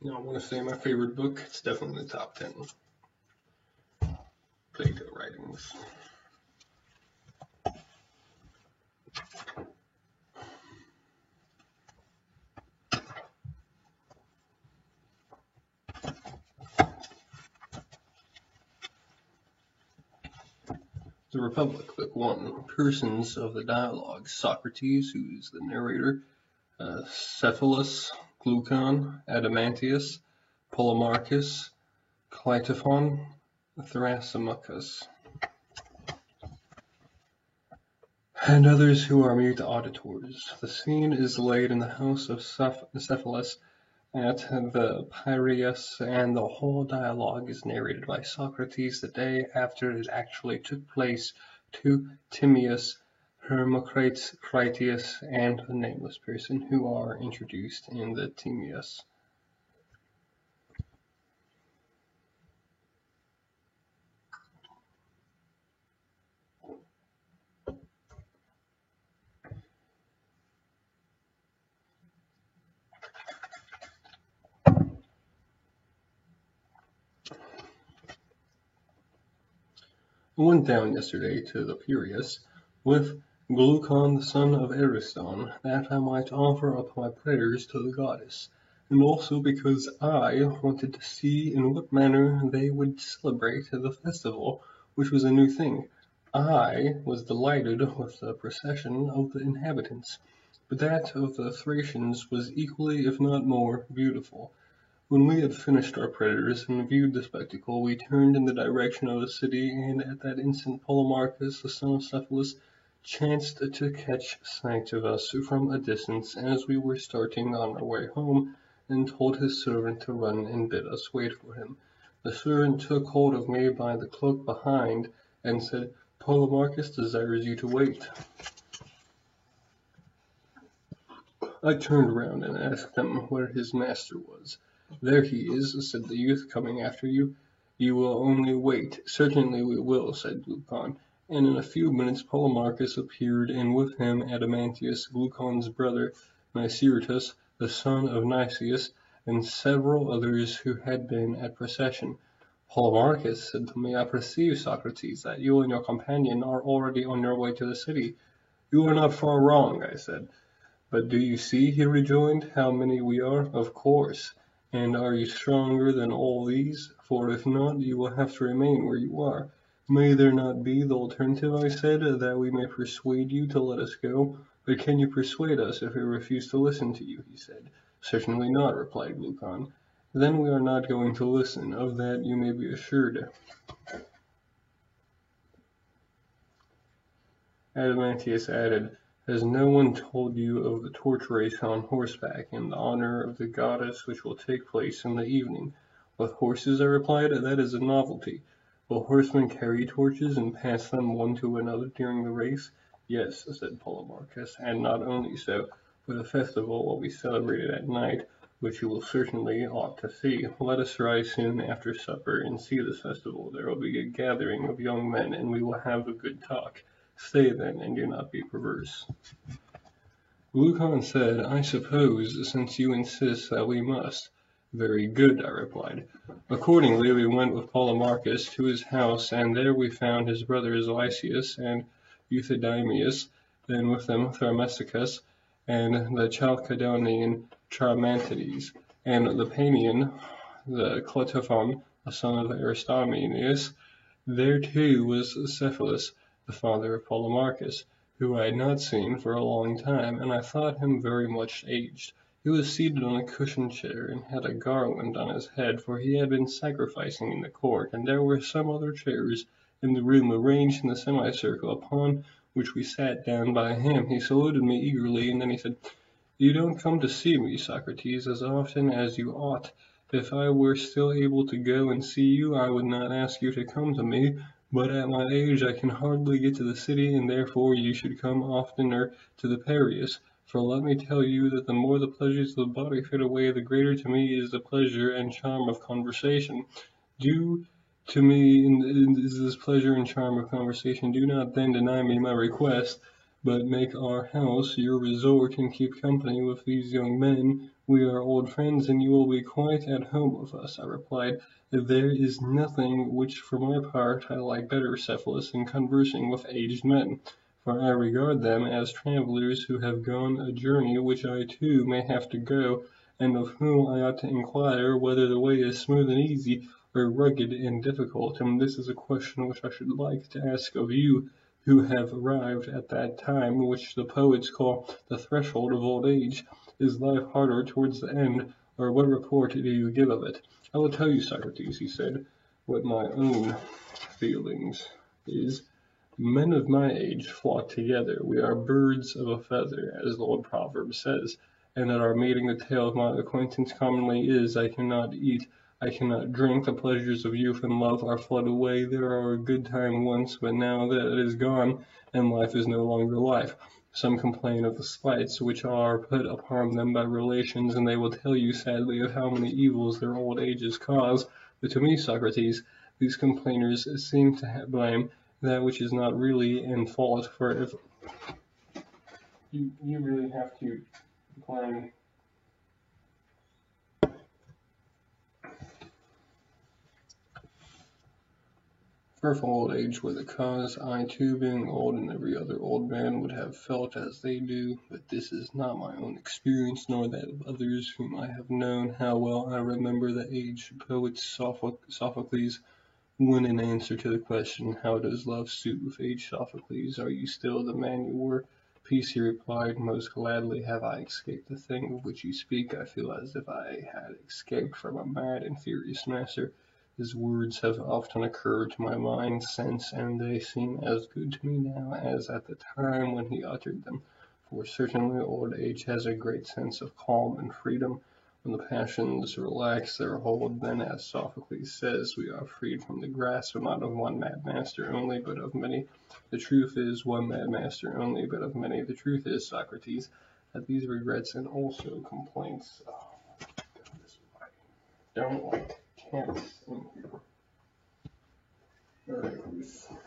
Now, I want to say my favorite book, it's definitely in the top 10. Plato writings. The Republic, Book 1. Persons of the Dialogue. Socrates, who is the narrator, Cephalus, Glucon, Adamantius, Polemarchus, Cleitophon, Thrasymachus, and others who are mute auditors. The scene is laid in the house of Cephalus at the Piraeus, and the whole dialogue is narrated by Socrates the day after it actually took place to Timaeus, Hermocrates, Critias, and the nameless person who are introduced in the Timaeus. I went down yesterday to the Piraeus with Glaucon the son of Ariston, that I might offer up my prayers to the goddess, and also because I wanted to see in what manner they would celebrate the festival, which was a new thing. I was delighted with the procession of the inhabitants, but that of the Thracians was equally, if not more, beautiful. When we had finished our prayers and viewed the spectacle, we turned in the direction of the city, and at that instant Polemarchus, the son of Cephalus, chanced to catch sight of us from a distance as we were starting on our way home, and told his servant to run and bid us wait for him. The servant took hold of me by the cloak behind, and said, "Polemarchus desires you to wait." I turned round and asked him where his master was. "There he is," said the youth, "coming after you. You will only wait." "Certainly we will," said Glaucon, and in a few minutes Polemarchus appeared, and with him Adamantius, Glaucon's brother, Niceratus, the son of Nicias, and several others who had been at procession. Polemarchus said to me, "I perceive, Socrates, that you and your companion are already on your way to the city." "You are not far wrong," I said. "But do you see," he rejoined, "how many we are?" "Of course. And are you stronger than all these? For if not, you will have to remain where you are." "May there not be the alternative," I said, "that we may persuade you to let us go?" "But can you persuade us if we refuse to listen to you?" he said. "Certainly not," replied Glaucon. "Then we are not going to listen, of that you may be assured." Adamantius added, "Has no one told you of the torch race on horseback in the honor of the goddess which will take place in the evening?" "With horses?" I replied. "That is a novelty. Will horsemen carry torches and pass them one to another during the race?" "Yes," said Polemarchus, "and not only so, but the festival will be celebrated at night, which you will certainly ought to see. Let us rise soon after supper and see this festival. There will be a gathering of young men, and we will have a good talk. Stay then, and do not be perverse." Glaucon said, "I suppose, since you insist, that we must." "Very good," I replied. Accordingly we went with Polemarchus to his house, and there we found his brothers Lysias and Euthydemus, and with them Tharmasicus, and the Chalcedonian Charmantides, and the Panian, the Cleitophon, the son of Aristomenes. There too was Cephalus, the father of Polemarchus, who I had not seen for a long time, and I thought him very much aged. He was seated on a cushioned chair, and had a garland on his head, for he had been sacrificing in the court, and there were some other chairs in the room arranged in a semicircle, upon which we sat down by him. He saluted me eagerly, and then he said, "You don't come to see me, Socrates, as often as you ought. If I were still able to go and see you, I would not ask you to come to me. But at my age I can hardly get to the city, and therefore you should come oftener to the Piraeus. For let me tell you that the more the pleasures of the body fade away, the greater to me is the pleasure and charm of conversation. Due to me is this pleasure and charm of conversation. Do not then deny me my request." but make our house your resort and keep company with these young men. We are old friends, and you will be quite at home with us," I replied. "There is nothing which for my part I like better, Cephalus, than conversing with aged men, for I regard them as travellers who have gone a journey which I too may have to go, and of whom I ought to inquire whether the way is smooth and easy, or rugged and difficult. And this is a question which I should like to ask of you, who have arrived at that time which the poets call the threshold of old age. Is life harder towards the end, or what report do you give of it?" "I will tell you, Socrates," he said, "what my own feelings is. Men of my age flock together. We are birds of a feather, as the old proverb says, and at our meeting the tale of my acquaintance commonly is, I cannot eat, I cannot drink, the pleasures of youth and love are fled away. There are a good time once, but now that it is gone, and life is no longer life. Some complain of the slights which are put upon them by relations, and they will tell you sadly of how many evils their old ages cause. But to me, Socrates, these complainers seem to blame that which is not really in fault, for if you really have to blame For if old age were the cause, I too, being old, and every other old man would have felt as they do. But this is not my own experience, nor that of others whom I have known. How well I remember the aged poet Sophocles, when in answer to the question, "How does love suit with age, Sophocles? Are you still the man you were?" "Peace," he replied, "most gladly have I escaped the thing of which you speak. I feel as if I had escaped from a mad and furious master. His words have often occurred to my mind since, and they seem as good to me now as at the time when he uttered them. For certainly old age has a great sense of calm and freedom. When the passions relax their hold, then, as Sophocles says, we are freed from the grasp not of one mad master only, but of many. The truth is, one mad master only, but of many. The truth is, Socrates, that these regrets and also complaints, don't like can't. All right,